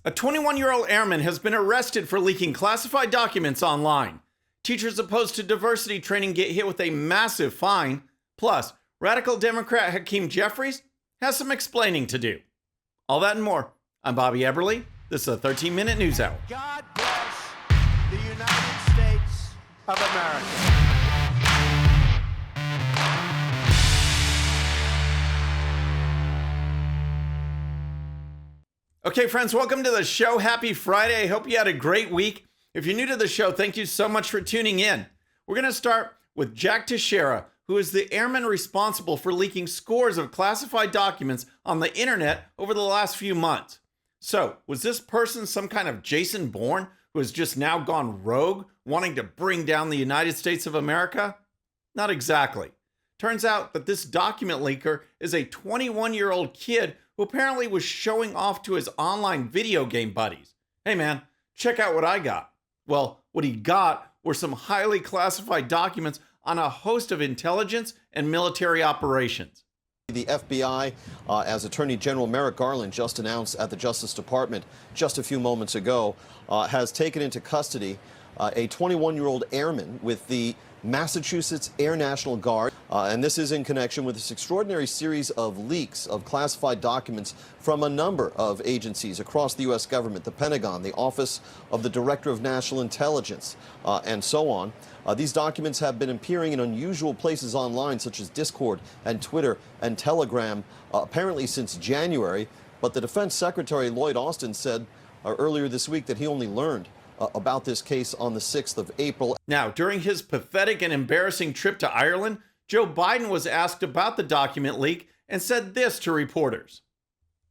A 21-year-old airman has been arrested for leaking classified documents online. Teachers opposed to diversity training get hit with a massive fine. Plus, radical Democrat Hakeem Jeffries has some explaining to do. All that and more. I'm Bobby Eberle. This is a 13-minute news hour. God bless the United States of America. Okay, friends, welcome to the show. Happy Friday. I hope you had a great week. If you're new to the show, thank you so much for tuning in. We're going to start with Jack Teixeira, who is the airman responsible for leaking scores of classified documents on the internet over the last few months. So, was this person some kind of Jason Bourne who has just now gone rogue, wanting to bring down the United States of America? Not exactly. Turns out that this document leaker is a 21-year-old kid who apparently was showing off to his online video game buddies. Hey man, check out what I got. Well, what he got were some highly classified documents on a host of intelligence and military operations. The FBI, as Attorney General Merrick Garland just announced at the Justice Department just a few moments ago, has taken into custody a 21-year-old airman with the Massachusetts Air National Guard, and this is in connection with this extraordinary series of leaks of classified documents from a number of agencies across the U.S. government, the Pentagon, the Office of the Director of National Intelligence, and so on. These documents have been appearing in unusual places online, such as Discord and Twitter and Telegram, apparently since January, but the Defense Secretary Lloyd Austin said earlier this week that he only learned about this case on the 6th of April. Now, during his pathetic and embarrassing trip to Ireland, Joe Biden was asked about the document leak and said this to reporters.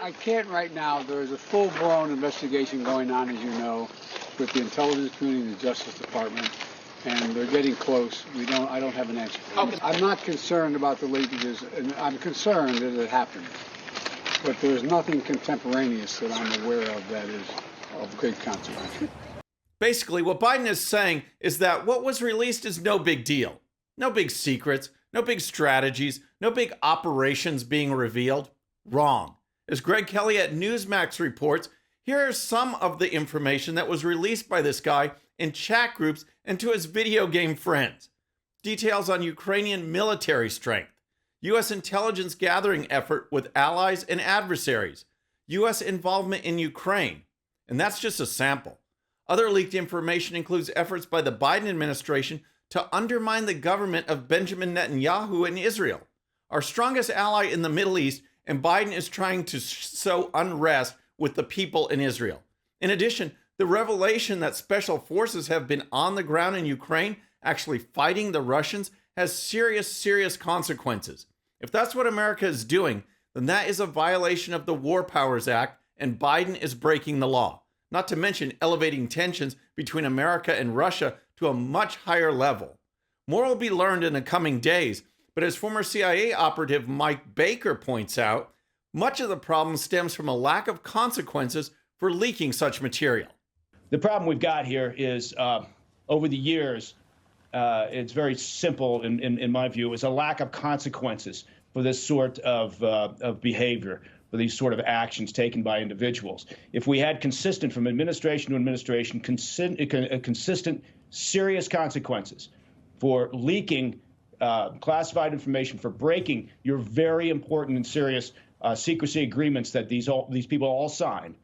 I can't right now. There is a full-blown investigation going on, as you know, with the intelligence community and the Justice Department, and they're getting close. I don't have an answer for you. I'm not concerned about the leakages, and I'm concerned that it happened. But there's nothing contemporaneous that I'm aware of that is of great consequence. Basically, what Biden is saying is that what was released is no big deal. No big secrets, no big strategies, no big operations being revealed. Wrong. As Greg Kelly at Newsmax reports, here are some of the information that was released by this guy in chat groups and to his video game friends. Details on Ukrainian military strength, U.S. intelligence gathering effort with allies and adversaries, U.S. involvement in Ukraine. And that's just a sample. Other leaked information includes efforts by the Biden administration to undermine the government of Benjamin Netanyahu in Israel, our strongest ally in the Middle East, and Biden is trying to sow unrest with the people in Israel. In addition, the revelation that special forces have been on the ground in Ukraine, actually fighting the Russians, has serious consequences. If that's what America is doing, then that is a violation of the War Powers Act, and Biden is breaking the law. Not to mention elevating tensions between America and Russia to a much higher level. More will be learned in the coming days, but as former CIA operative Mike Baker points out, much of the problem stems from a lack of consequences for leaking such material. The problem we've got here is, over the years, it's very simple in my view, is a lack of consequences for this sort of behavior, for these sort of actions taken by individuals. If we had consistent, from administration to administration, consistent, serious consequences for leaking classified information, for breaking your very important and serious secrecy agreements that these people all sign,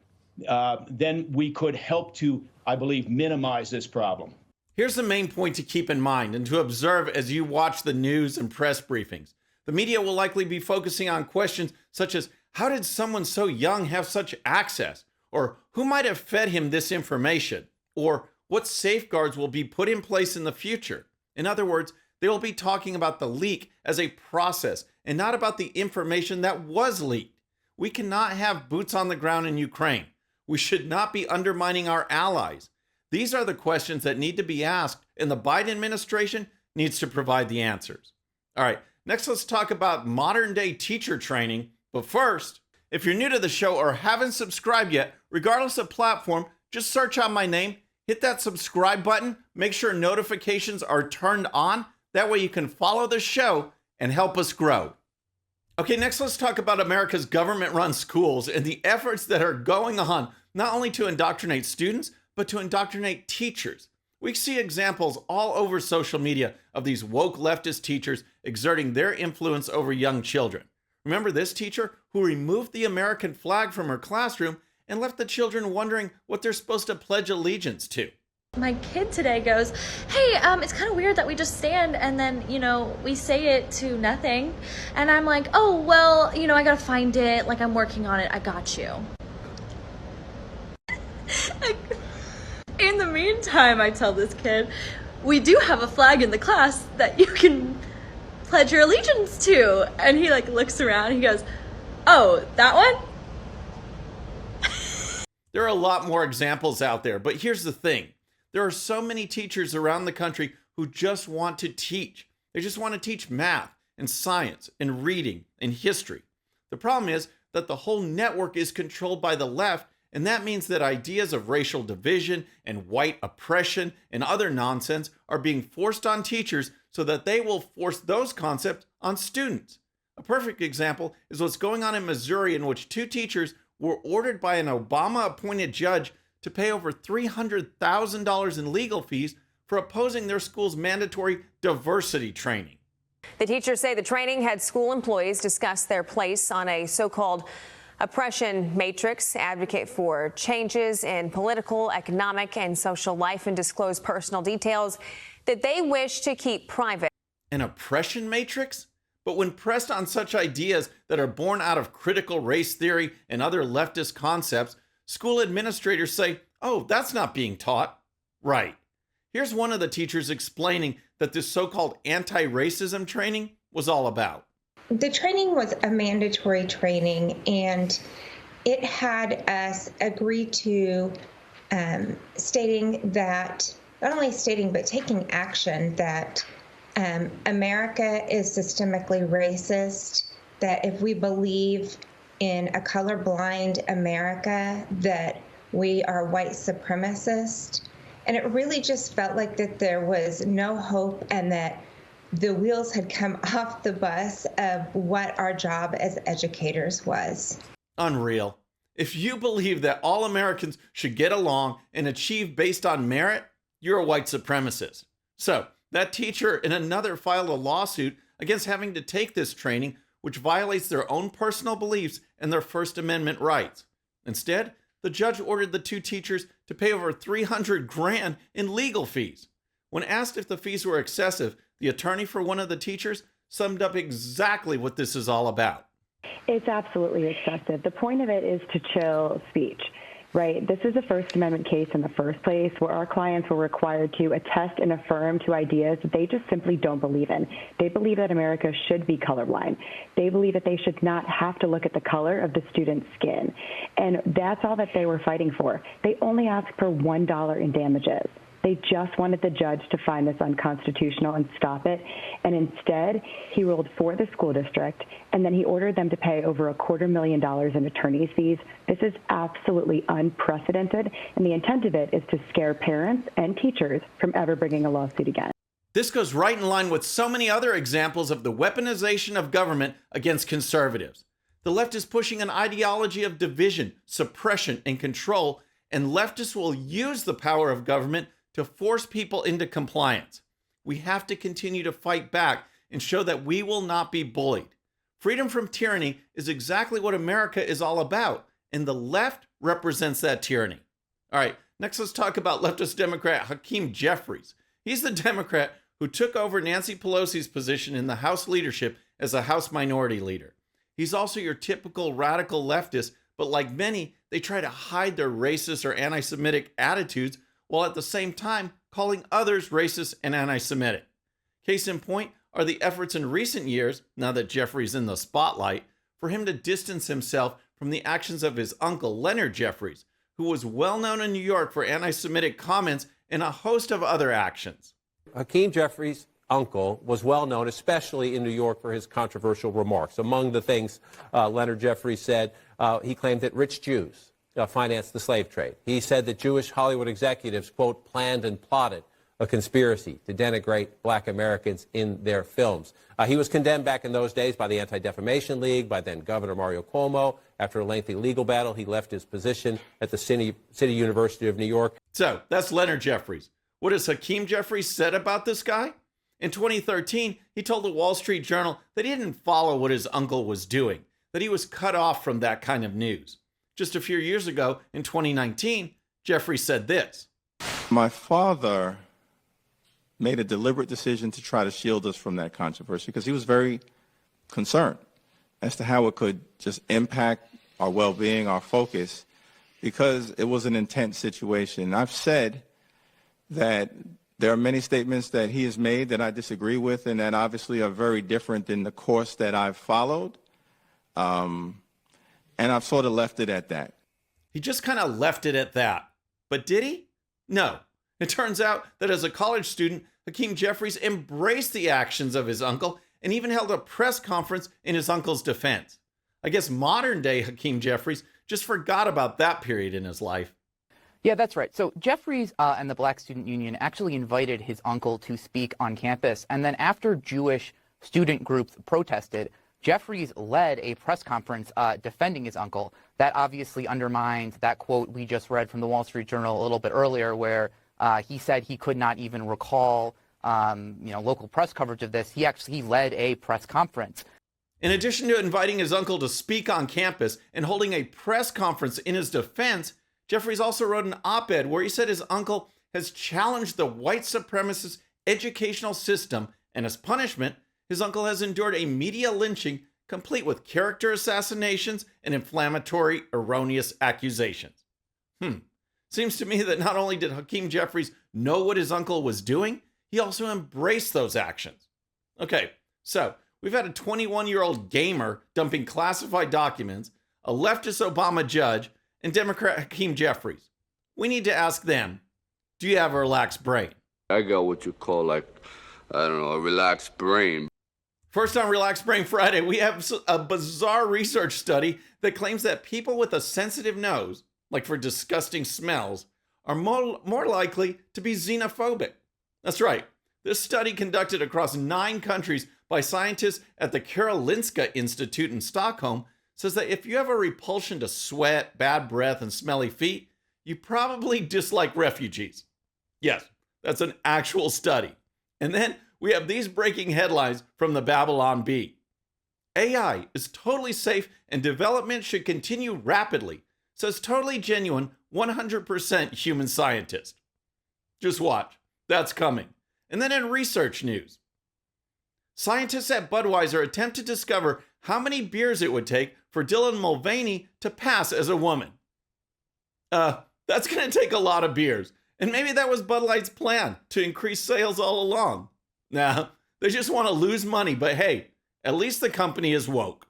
then we could help to, I believe, minimize this problem. Here's the main point to keep in mind and to observe as you watch the news and press briefings. The media will likely be focusing on questions such as, how did someone so young have such access? Or who might have fed him this information? Or what safeguards will be put in place in the future? In other words, they will be talking about the leak as a process and not about the information that was leaked. We cannot have boots on the ground in Ukraine. We should not be undermining our allies. These are the questions that need to be asked, and the Biden administration needs to provide the answers. All right, next let's talk about modern-day teacher training. But first, if you're new to the show or haven't subscribed yet, regardless of platform, just search out my name, hit that subscribe button, make sure notifications are turned on. That way you can follow the show and help us grow. Okay, next let's talk about America's government-run schools and the efforts that are going on not only to indoctrinate students, but to indoctrinate teachers. We see examples all over social media of these woke leftist teachers exerting their influence over young children. Remember this teacher who removed the American flag from her classroom and left the children wondering what they're supposed to pledge allegiance to? My kid today goes, hey, it's kind of weird that we just stand and then, we say it to nothing. And I'm like, oh, well, I gotta find it. Like, I'm working on it. I got you. In the meantime, I tell this kid, we do have a flag in the class that you can pledge your allegiance to. And he looks around and he goes, oh, that one? There are a lot more examples out there, but here's the thing. There are so many teachers around the country who just want to teach. They just want to teach math and science and reading and history. The problem is that the whole network is controlled by the left, and that means that ideas of racial division and white oppression and other nonsense are being forced on teachers so that they will force those concepts on students. A perfect example is what's going on in Missouri, in which 2 teachers were ordered by an Obama-appointed judge to pay over $300,000 in legal fees for opposing their school's mandatory diversity training. The teachers say the training had school employees discuss their place on a so-called oppression matrix, advocate for changes in political, economic, and social life, and disclose personal details that they wish to keep private. An oppression matrix? But when pressed on such ideas that are born out of critical race theory and other leftist concepts, school administrators say, oh, that's not being taught. Right. Here's one of the teachers explaining that this so-called anti-racism training was all about. The training was a mandatory training, and it had us agree to stating that, not only stating, but taking action that America is systemically racist, that if we believe in a colorblind America, that we are white supremacist. And it really just felt like that there was no hope and that the wheels had come off the bus of what our job as educators was. Unreal. If you believe that all Americans should get along and achieve based on merit, you're a white supremacist. So, that teacher and another filed a lawsuit against having to take this training, which violates their own personal beliefs and their First Amendment rights. Instead, the judge ordered the 2 teachers to pay over $300,000 in legal fees. When asked if the fees were excessive, the attorney for one of the teachers summed up exactly what this is all about. It's absolutely excessive. The point of it is to chill speech. Right. This is a First Amendment case in the first place, where our clients were required to attest and affirm to ideas that they just simply don't believe in. They believe that America should be colorblind. They believe that they should not have to look at the color of the student's skin. And that's all that they were fighting for. They only asked for $1 in damages. They just wanted the judge to find this unconstitutional and stop it. And instead, he ruled for the school district, and then he ordered them to pay over $250,000 in attorney's fees. This is absolutely unprecedented, and the intent of it is to scare parents and teachers from ever bringing a lawsuit again. This goes right in line with so many other examples of the weaponization of government against conservatives. The left is pushing an ideology of division, suppression, and control, and leftists will use the power of government to force people into compliance. We have to continue to fight back and show that we will not be bullied. Freedom from tyranny is exactly what America is all about, and the left represents that tyranny. All right, next let's talk about leftist Democrat Hakeem Jeffries. He's the Democrat who took over Nancy Pelosi's position in the House leadership as a House Minority Leader. He's also your typical radical leftist, but like many, they try to hide their racist or anti-Semitic attitudes while at the same time calling others racist and anti-Semitic. Case in point are the efforts in recent years, now that Jeffries in the spotlight, for him to distance himself from the actions of his uncle, Leonard Jeffries, who was well known in New York for anti-Semitic comments and a host of other actions. Hakeem Jeffries' uncle was well known, especially in New York, for his controversial remarks. Among the things Leonard Jeffries said, he claimed that rich Jews financed the slave trade. He said that Jewish Hollywood executives, quote, planned and plotted a conspiracy to denigrate black Americans in their films. He was condemned back in those days by the Anti-Defamation League, by then Governor Mario Cuomo. After a lengthy legal battle, he left his position at the City University of New York. So that's Leonard Jeffries. What has Hakeem Jeffries said about this guy? In 2013, he told the Wall Street Journal that he didn't follow what his uncle was doing, that he was cut off from that kind of news. Just a few years ago, in 2019, Jeffries said this. My father made a deliberate decision to try to shield us from that controversy because he was very concerned as to how it could just impact our well-being, our focus, because it was an intense situation. I've said that there are many statements that he has made that I disagree with and that obviously are very different than the course that I've followed. And I've sort of left it at that. He just kind of left it at that. But did he? No. It turns out that as a college student, Hakeem Jeffries embraced the actions of his uncle and even held a press conference in his uncle's defense. I guess modern day Hakeem Jeffries just forgot about that period in his life. Yeah, that's right. So Jeffries and the Black Student Union actually invited his uncle to speak on campus. And then after Jewish student groups protested, Jeffries led a press conference defending his uncle. That obviously undermines that quote we just read from the Wall Street Journal a little bit earlier, where he said he could not even recall local press coverage of this. He actually led a press conference. In addition to inviting his uncle to speak on campus and holding a press conference in his defense, Jeffries also wrote an op-ed where he said his uncle has challenged the white supremacist educational system, and as punishment, his uncle has endured a media lynching complete with character assassinations and inflammatory, erroneous accusations. Seems to me that not only did Hakeem Jeffries know what his uncle was doing, he also embraced those actions. Okay, so we've had a 21-year-old gamer dumping classified documents, a leftist Obama judge, and Democrat Hakeem Jeffries. We need to ask them, do you have a relaxed brain? I got what you call, a relaxed brain. First on Relaxed Brain Friday, we have a bizarre research study that claims that people with a sensitive nose, like for disgusting smells, are more likely to be xenophobic. That's right. This study, conducted across 9 countries by scientists at the Karolinska Institute in Stockholm, says that if you have a repulsion to sweat, bad breath, and smelly feet, you probably dislike refugees. Yes, that's an actual study. And then we have these breaking headlines from the Babylon Bee. AI is totally safe and development should continue rapidly, says totally genuine 100% human scientist. Just watch, that's coming. And then in research news, scientists at Budweiser attempt to discover how many beers it would take for Dylan Mulvaney to pass as a woman. That's going to take a lot of beers. And maybe that was Bud Light's plan to increase sales all along. Nah, they just want to lose money, but hey, at least the company is woke.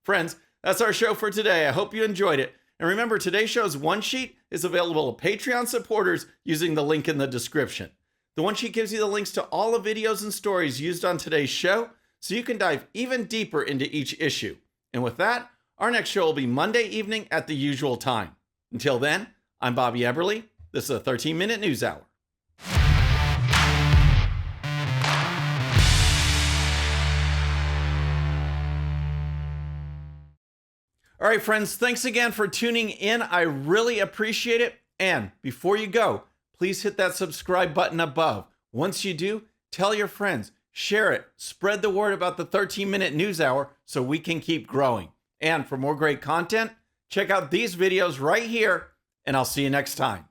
Friends, that's our show for today. I hope you enjoyed it. And remember, today's show's one sheet is available to Patreon supporters using the link in the description. The one sheet gives you the links to all the videos and stories used on today's show, so you can dive even deeper into each issue. And with that, our next show will be Monday evening at the usual time. Until then, I'm Bobby Eberle. This is a 13-minute news hour. All right, friends, thanks again for tuning in. I really appreciate it. And before you go, please hit that subscribe button above. Once you do, tell your friends, share it, spread the word about the 13-minute news hour so we can keep growing. And for more great content, check out these videos right here, and I'll see you next time.